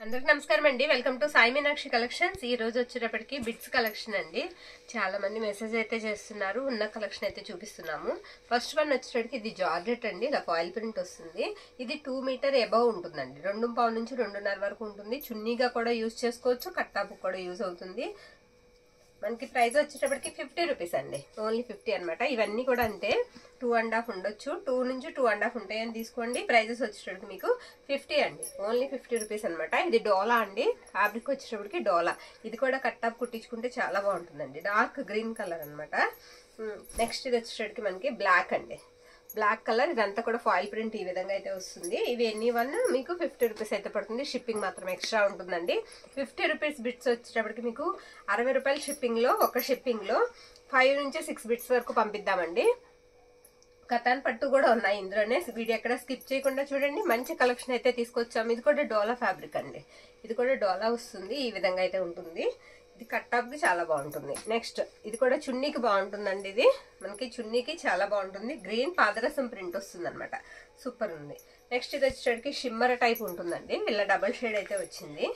అందరికీ నమస్కారం అండి. Welcome to Sai Meenakshi collections. ఈ రోజు వచ్చేటప్పటికి బిట్స్ కలెక్షన్ అండి. చాలా మంది మెసేజ్ అయితే చేస్తున్నారు. ఉన్న కలెక్షన్ అయితే చూపిస్తున్నాము. ఫస్ట్ వన్ వచ్చేటప్పటికి ఇది జార్జెట్ అండి. ఇలా ఫాయిల్ ప్రింట్ వస్తుంది. ఇది 2 మీటర్ అబవ్ ఉంటుందండి. 2.5 నుంచి 2.5 వరకు ఉంటుంది. చున్నీగా కూడా యూజ్ చేసుకోవచ్చు, కట్టాపు కూడా యూజ్ అవుతుంది. మనకి ప్రైస్ వచ్చేటప్పటికి 50 రూపీస్ అండి. ఓన్లీ 50 అనమాట. ఇవన్నీ కూడా అంతే 2.5 ఉండొచ్చు, 2 నుంచి 2.5 ఉంటాయని తీసుకోండి. ప్రైజెస్ వచ్చేటప్పటికి మీకు 50 అండి. ఓన్లీ 50 రూపీస్ అనమాట. ఇది డోలా అండి. ఫ్యాబ్రిక్ వచ్చేటప్పటికి డోలా. ఇది కూడా కట్టాప్ కుట్టించుకుంటే చాలా బాగుంటుందండి. డార్క్ గ్రీన్ కలర్ అనమాట. నెక్స్ట్ ఇది వచ్చేటప్పటికి మనకి బ్లాక్ అండి. Black colour. ఇదంతా కూడా ఫాయిల్ ప్రింట్ ఈ విధంగా అయితే వస్తుంది. ఇవి ఎన్ని వన్ మీకు 50 రూపీస్ అయితే పడుతుంది. షిప్పింగ్ మాత్రం ఎక్స్ట్రా ఉంటుందండి. 50 రూపీస్ బిట్స్ వచ్చేటప్పటికి మీకు 60 రూపాయల షిప్పింగ్ లో, ఒక షిప్పింగ్ లో 5 నుంచి 6 బిట్స్ వరకు పంపిద్దామండి. కథాన్ పట్టు కూడా ఉన్నాయి ఇందులోనే. వీడియో ఎక్కడ స్కిప్ చేయకుండా చూడండి. మంచి కలెక్షన్ అయితే తీసుకొచ్చాము. ఇది కూడా డోలా ఫ్యాబ్రిక్ అండి. ఇది కూడా డోలా వస్తుంది. ఈ విధంగా అయితే ఉంటుంది. ఇది కట్టాప్ కి చాలా బాగుంటుంది. నెక్స్ట్ ఇది కూడా చున్నీకి బాగుంటుందండి. ఇది మనకి చున్నీకి చాలా బాగుంటుంది. గ్రీన్ పాదరసం ప్రింట్ వస్తుంది అనమాట. సూపర్ ఉంది. నెక్స్ట్ ఇది వచ్చేటికి షిమ్మర్ టైప్ ఉంటుందండి. ఇలా డబల్ షేడ్ అయితే వచ్చింది.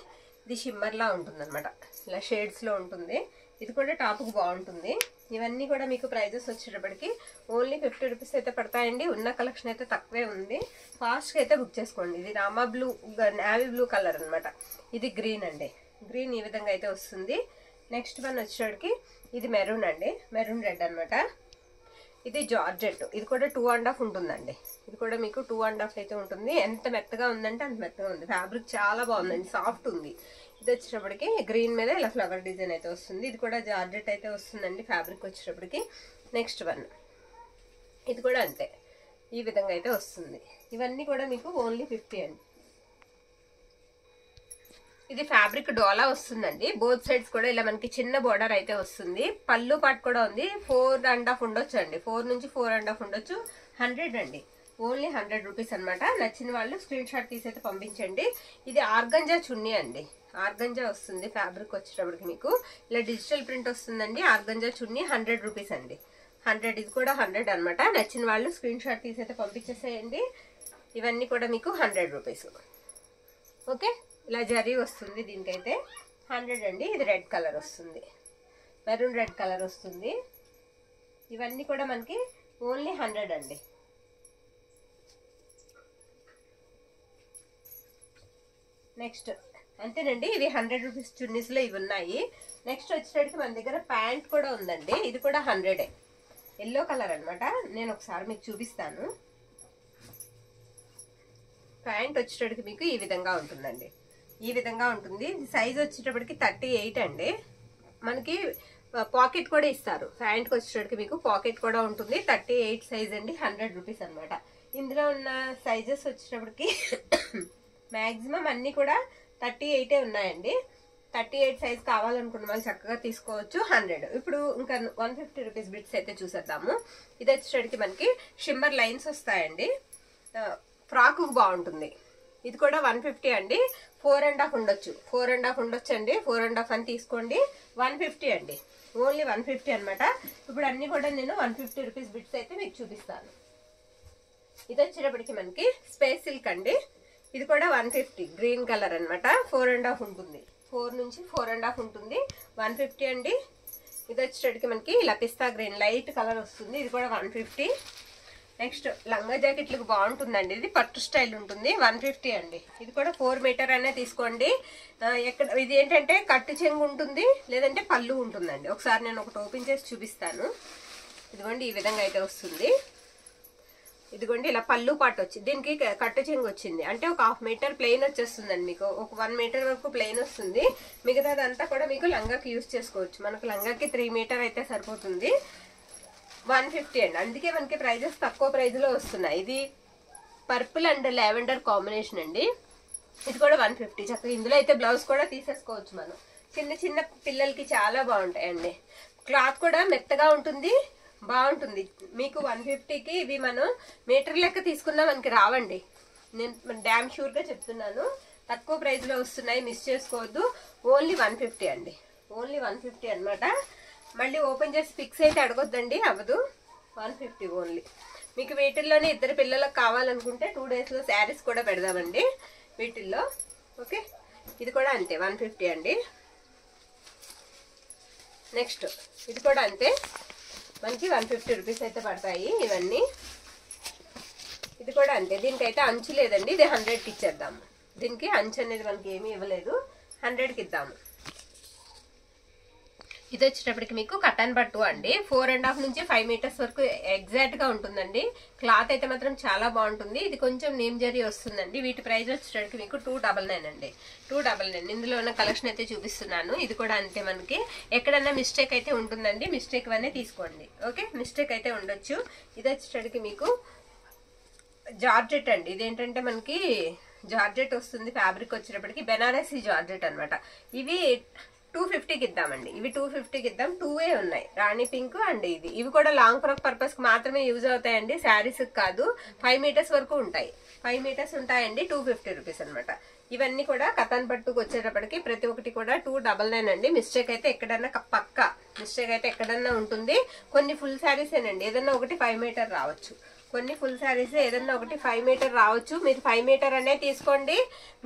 ఇది షిమ్మర్ లా ఉంటుంది అనమాట. ఇలా షేడ్స్ లో ఉంటుంది. ఇది కూడా టాప్ కు బాగుంటుంది. ఇవన్నీ కూడా మీకు ప్రైజెస్ వచ్చేటప్పటికి ఓన్లీ 50 రూపీస్ అయితే పడతాయండి. ఉన్న కలెక్షన్ అయితే తక్కువే ఉంది. ఫాస్ట్ గా అయితే బుక్ చేసుకోండి. ఇది Rama blue, navy blue colour అనమాట. ఇది గ్రీన్ అండి. గ్రీన్ ఈ విధంగా అయితే వస్తుంది. నెక్స్ట్ వన్ వచ్చేటికి ఇది మెరూన్ అండి. మెరూన్ రెడ్ అనమాట. ఇది జార్జెట్. ఇది కూడా 2.5 ఉంటుందండి. ఇది కూడా మీకు 2.5 అయితే ఉంటుంది. ఎంత మెత్తగా ఉందంటే అంత మెత్తగా ఉంది. ఫ్యాబ్రిక్ చాలా బాగుందండి. సాఫ్ట్ ఉంది. ఇది వచ్చేటప్పటికి గ్రీన్ మీద ఇలా ఫ్లవర్ డిజైన్ అయితే వస్తుంది. ఇది కూడా జార్జెట్ అయితే వస్తుందండి. ఫ్యాబ్రిక్ వచ్చేటప్పటికి నెక్స్ట్ వన్ ఇది కూడా అంతే. ఈ విధంగా అయితే వస్తుంది. ఇవన్నీ కూడా మీకు ఓన్లీ 50 అండి. ఇది ఫ్యాబ్రిక్ డోలా వస్తుందండి. బోత్ సైడ్స్ కూడా ఇలా మనకి చిన్న బోర్డర్ అయితే వస్తుంది. పళ్ళు పాటు కూడా ఉంది. 4.5 ఉండొచ్చు అండి. 4 నుంచి 4.5 ఉండొచ్చు. 100 అండి. ఓన్లీ 100 రూపీస్ అనమాట. నచ్చిన వాళ్ళు స్క్రీన్ షాట్ తీసి అయితే పంపించండి. ఇది ఆర్గంజా చున్నీ అండి. ఆర్గంజా వస్తుంది. ఫ్యాబ్రిక్ వచ్చేటప్పటికి మీకు ఇలా డిజిటల్ ప్రింట్ వస్తుందండి. ఆర్గంజా చున్నీ 100 రూపీస్ అండి. 100. ఇది కూడా 100 అనమాట. నచ్చిన వాళ్ళు స్క్రీన్ షాట్ తీసి అయితే పంపించేసేయండి. ఇవన్నీ కూడా మీకు 100 రూపీస్. ఓకే. ఇలా జరీ వస్తుంది. దీనికైతే 100 అండి. ఇది రెడ్ కలర్ వస్తుంది. మెరూన్ రెడ్ కలర్ వస్తుంది. ఇవన్నీ కూడా మనకి ఓన్లీ 100 అండి. నెక్స్ట్ అంతేనండి. ఇవి 100 రూపీస్ చున్నీస్ లో ఇవి ఉన్నాయి. నెక్స్ట్ వచ్చేటప్పటికి మన దగ్గర ప్యాంట్ కూడా ఉందండి. ఇది కూడా 100. ఎల్లో కలర్ అనమాట. నేను ఒకసారి మీకు చూపిస్తాను. ప్యాంట్ వచ్చేటప్పటికి మీకు ఈ విధంగా ఉంటుందండి. ఈ విధంగా ఉంటుంది. సైజ్ వచ్చేటప్పటికి 38 అండి. మనకి పాకెట్ కూడా ఇస్తారు. ప్యాంట్కి వచ్చేటప్పటికి మీకు పాకెట్ కూడా ఉంటుంది. 38 సైజ్ అండి. 100 రూపీస్ అనమాట. ఇందులో ఉన్న సైజెస్ వచ్చేటప్పటికి మ్యాక్సిమం అన్ని కూడా 38 ఉన్నాయండి. 38 సైజ్ కావాలనుకున్న వాళ్ళు చక్కగా తీసుకోవచ్చు. 100. ఇప్పుడు ఇంకా 150 రూపీస్ బిట్స్ అయితే చూసేద్దాము. ఇది వచ్చేటప్పటికి మనకి షిమ్మర్ లైన్స్ వస్తాయండి. ఫ్రాక్ బాగుంటుంది. ఇది కూడా 150 అండి. 4.5 ఉండొచ్చు. 4.5 ఉండొచ్చు అండి. 4.5 అని తీసుకోండి. 150 అండి. ఓన్లీ 150 అనమాట. ఇప్పుడు అన్ని కూడా నేను 150 రూపీస్ బిట్స్ అయితే మీకు చూపిస్తాను. ఇది వచ్చేటప్పటికి మనకి స్పేస్ సిల్క్ అండి. ఇది కూడా 150. గ్రీన్ కలర్ అనమాట. 4.5 ఉంటుంది. 4 నుంచి 4.5 ఉంటుంది. 150 అండి. ఇది వచ్చేటప్పటికి మనకి ఇలా పిస్తా గ్రీన్ లైట్ కలర్ వస్తుంది. ఇది కూడా 150. నెక్స్ట్ లంగా జాకెట్లకు బాగుంటుందండి. ఇది పట్టు స్టైల్ ఉంటుంది. 150 అండి. ఇది కూడా 4 మీటర్ అనే తీసుకోండి. ఎక్కడ ఇది ఏంటంటే కట్టు చెంగు ఉంటుంది, లేదంటే పళ్ళు ఉంటుందండి. ఒకసారి నేను ఒకటి ఓపెన్ చేసి చూపిస్తాను. ఇదిగోండి ఈ విధంగా అయితే వస్తుంది. ఇదిగోండి ఇలా పళ్ళు పాటు వచ్చింది. దీనికి కట్టు చెంగు వచ్చింది. అంటే ఒక 1/2 మీటర్ ప్లెయిన్ వచ్చేస్తుందండి. మీకు ఒక 1 మీటర్ వరకు ప్లెయిన్ వస్తుంది. మిగతాదంతా కూడా మీకు లంగాకి యూజ్ చేసుకోవచ్చు. మనకు లంగాకి 3 మీటర్ అయితే సరిపోతుంది. 150 అండి. అందుకే మనకి ప్రైజెస్ తక్కువ ప్రైజ్ లో వస్తున్నాయి. ఇది పర్పుల్ అండ్ లావెండర్ కాంబినేషన్ అండి. ఇది కూడా 150. చక్కగా ఇందులో అయితే బ్లౌజ్ కూడా తీసేసుకోవచ్చు మనం. చిన్న చిన్న పిల్లలకి చాలా బాగుంటాయండి. క్లాత్ కూడా మెత్తగా ఉంటుంది, బాగుంటుంది. మీకు 150కి ఇవి మనం మీటర్ లెక్క తీసుకున్నా మనకి రావండి. నేను డామ్ షూర్ గా చెప్తున్నాను. తక్కువ ప్రైజ్ లో వస్తున్నాయి. మిస్ చేసుకోవద్దు. ఓన్లీ 150 అండి. ఓన్లీ 150 అనమాట. మళ్ళీ ఓపెన్ చేసి ఫిక్స్ అయితే అడగొద్దండి. అవ్వదు. 150 ఓన్లీ. మీకు వీటిల్లోనే ఇద్దరు పిల్లలకు కావాలనుకుంటే 2 days లో శారీస్ కూడా పెడదామండి వీటిల్లో. ఓకే. ఇది కూడా అంతే 150 అండి. నెక్స్ట్ ఇది కూడా అంతే, మనకి 150 రూపీస్ అయితే పడతాయి ఇవన్నీ. ఇది కూడా అంతే, దీనికైతే అంచు లేదండి, ఇది 100కి ఇచ్చేద్దాము. దీనికి అంచు అనేది మనకి ఏమీ ఇవ్వలేదు, 100కి ఇద్దాము. ఇది వచ్చేటప్పటికి మీకు కటన్ పట్టు అండి, 4.5 నుంచి 5 మీటర్స్ వరకు ఎగ్జాక్ట్ గా ఉంటుందండి. క్లాత్ అయితే మాత్రం చాలా బాగుంటుంది. ఇది కొంచెం నేమ్ జరీ వస్తుందండి. వీటి ప్రైస్ వచ్చేటప్పటికి మీకు 299 అండి, 299. ఇందులో ఉన్న కలెక్షన్ అయితే చూపిస్తున్నాను. ఇది కూడా అంతే, మనకి ఎక్కడన్నా మిస్టేక్ అయితే ఉంటుందండి, మిస్టేక్ అనే తీసుకోండి. ఓకే, మిస్టేక్ అయితే ఉండొచ్చు. ఇది వచ్చేటప్పటికి మీకు జార్జెట్ అండి. ఇదేంటంటే మనకి జార్జెట్ వస్తుంది, ఫ్యాబ్రిక్ వచ్చేటప్పటికి బెనారసీ జార్జెట్ అనమాట. ఇవి 250కి ఇద్దామండి, ఇవి 250కి ఇద్దాం. 2 ఉన్నాయి, రాణి పింక్ అండ్ ఇది. ఇవి కూడా లాంగ్ ఫ్రాక్ పర్పస్ కి మాత్రమే యూజ్ అవుతాయండి, శారీస్ కాదు. 5 మీటర్స్ వరకు ఉంటాయి, 5 మీటర్స్ ఉంటాయండి. 250 రూపీస్ అనమాట. ఇవన్నీ కూడా కథన్ పట్టుకు వచ్చేటప్పటికి ప్రతి ఒక్కటి కూడా 299 అండి. మిస్టేక్ అయితే ఎక్కడన్నా పక్క మిస్టేక్ అయితే ఎక్కడన్నా ఉంటుంది. కొన్ని ఫుల్ శారీస్ ఏనండి, ఏదన్నా ఒకటి 5 మీటర్ రావచ్చు, కొన్ని ఫుల్ శారీస్ ఏదన్నా ఒకటి 5 మీటర్ రావచ్చు. మీరు 5 మీటర్ అనే తీసుకోండి,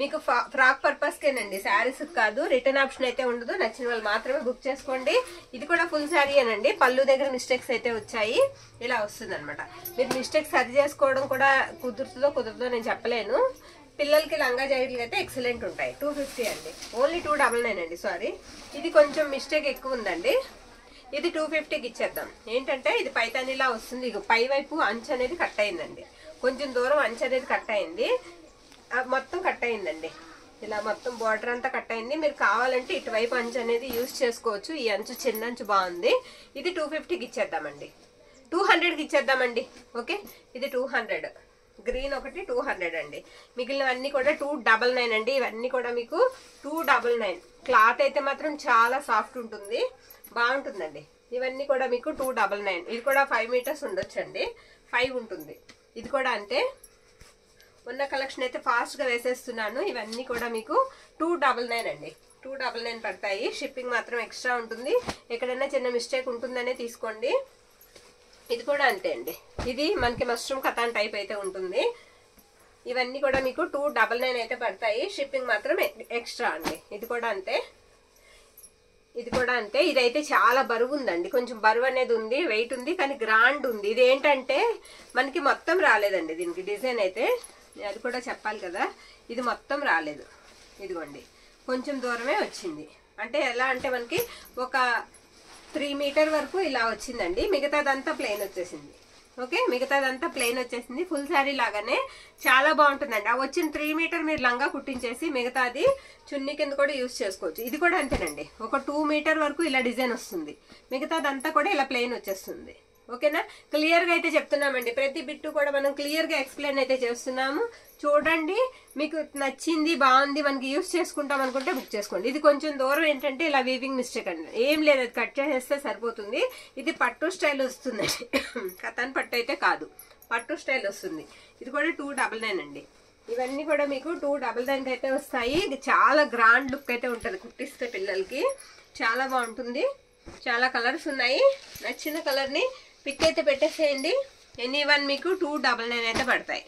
మీకు ఫ్రాక్ పర్పస్ కేనండి, శారీస్ కాదు. రిటర్న్ ఆప్షన్ అయితే ఉండదు, నచ్చిన వాళ్ళు మాత్రమే బుక్ చేసుకోండి. ఇది కూడా ఫుల్ శారీ అనండి, పళ్ళు దగ్గర మిస్టేక్స్ అయితే వచ్చాయి, ఇలా వస్తుంది అనమాట. మీరు మిస్టేక్స్ సరి చేసుకోవడం కూడా కుదురుతుందో నేను చెప్పలేను. పిల్లలకి లంగా జాకెట్లు అయితే ఎక్సలెంట్ ఉంటాయి. 250 అండి, ఓన్లీ 299 అండి, సారీ. ఇది కొంచెం మిస్టేక్ ఎక్కువ ఉందండి, ఇది 250కి ఇచ్చేద్దాం. ఏంటంటే ఇది పైతానీలా వస్తుంది, ఇక పై వైపు అంచు అనేది కట్ అయిందండి, కొంచెం దూరం అంచు అనేది కట్ అయింది, మొత్తం కట్ అయిందండి. ఇలా మొత్తం బార్డర్ అంతా కట్ అయింది. మీరు కావాలంటే ఇటువైపు అంచు అనేది యూజ్ చేసుకోవచ్చు. ఈ అంచు చిన్న అంచు బాగుంది. ఇది 250కి ఇచ్చేద్దామండి, 200కి ఇచ్చేద్దామండి. ఓకే, ఇది 200. గ్రీన్ ఒకటి 200 అండి. మిగిలినవన్నీ కూడా 299 అండి. ఇవన్నీ కూడా మీకు 299. క్లాత్ అయితే మాత్రం చాలా సాఫ్ట్ ఉంటుంది, బాగుంటుందండి. ఇవన్నీ కూడా మీకు 299. ఇది కూడా 5 మీటర్స్ ఉండొచ్చండి, 5 ఉంటుంది. ఇది కూడా అంతే. ఉన్న కలెక్షన్ అయితే ఫాస్ట్ గా వేసేస్తున్నాను. ఇవన్నీ కూడా మీకు 299 అండి, 299 పడతాయి. షిప్పింగ్ మాత్రం ఎక్స్ట్రా ఉంటుంది, ఎక్కడైనా చిన్న మిస్టేక్ ఉంటుందనే తీసుకోండి. ఇది కూడా అంతే అండి, ఇది మనకి మష్రూమ్ కథాన్ టైప్ అయితే ఉంటుంది. ఇవన్నీ కూడా మీకు 299 అయితే పడతాయి. షిప్పింగ్ మాత్రం ఎక్స్ట్రా అండి. ఇది కూడా అంతే, ఇది కూడా అంతే. ఇదైతే చాలా బరువు ఉందండి, కొంచెం బరువు అనేది ఉంది, వెయిట్ ఉంది, కానీ గ్రాండ్ ఉంది. ఇది ఏంటంటే మనకి మొత్తం రాలేదండి, దీనికి డిజైన్ అయితే అది కూడా చెప్పాలి కదా. ఇది మొత్తం రాలేదు, ఇదిగోండి కొంచెం దూరమే వచ్చింది. అంటే ఎలా అంటే మనకి ఒక 3 మీటర్ వరకు ఇలా వచ్చిందండి, మిగతాదంతా ప్లెయిన్ వచ్చేసింది. ఓకే, మిగతాదంతా ప్లెయిన్ వచ్చేసింది. ఫుల్ శారీ లాగానే చాలా బాగుంటుందండి. ఆ వచ్చిన 3 మీటర్ మీరు లంగా కుట్టించేసి మిగతాది చున్నీ కింద కూడా యూజ్ చేసుకోవచ్చు. ఇది కూడా అంతేనండి, ఒక 2 మీటర్ వరకు ఇలా డిజైన్ వస్తుంది, మిగతాదంతా కూడా ఇలా ప్లెయిన్ వచ్చేస్తుంది. ఓకేనా, క్లియర్ గా అయితే చెప్తున్నామండి. ప్రతి బిట్టు కూడా మనం క్లియర్ గా ఎక్స్ప్లెయిన్ అయితే చేస్తున్నాము. చూడండి, మీకు నచ్చింది, బాగుంది, మనకి యూజ్ చేసుకుంటాం అనుకుంటే బుక్ చేసుకోండి. ఇది కొంచెం దూరం ఏంటంటే ఇలా వీవింగ్ మిస్టేక్ అండి, ఏం లేదు, అది కట్ చేసేస్తే సరిపోతుంది. ఇది పట్టు స్టైల్ వస్తుందండి, కథన్ పట్టు అయితే కాదు, పట్టు స్టైల్ వస్తుంది. ఇది కూడా 299 అండి. ఇవన్నీ కూడా మీకు 299 అయితే వస్తాయి. ఇది చాలా గ్రాండ్ లుక్ అయితే ఉంటుంది, కుట్టిస్తే పిల్లలకి చాలా బాగుంటుంది. చాలా కలర్స్ ఉన్నాయి, నచ్చిన కలర్ ని పిక్ అయితే పెట్టేసేయండి. ఎనీ వన్ మీకు 299 అయితే పడతాయి.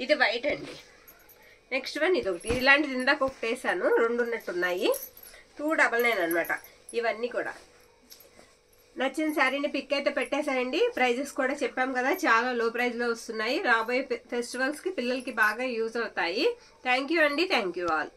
ఇది వైట్ అండి. నెక్స్ట్ వన్ ఇది ఒకటి, ఇలాంటిది ఇందాక ఒకటి వేసాను, 2 ఉన్నట్టున్నాయి, 299 అనమాట. ఇవన్నీ కూడా నచ్చిన శారీని పిక్ అయితే పెట్టేసేయండి. ప్రైజెస్ కూడా చెప్పాం కదా, చాలా లో ప్రైస్ లో వస్తున్నాయి. రాబోయే ఫెస్టివల్స్ కి పిల్లలకి బాగా యూజ్ అవుతాయి. థ్యాంక్ యూ అండి, థ్యాంక్ యూ ఆల్.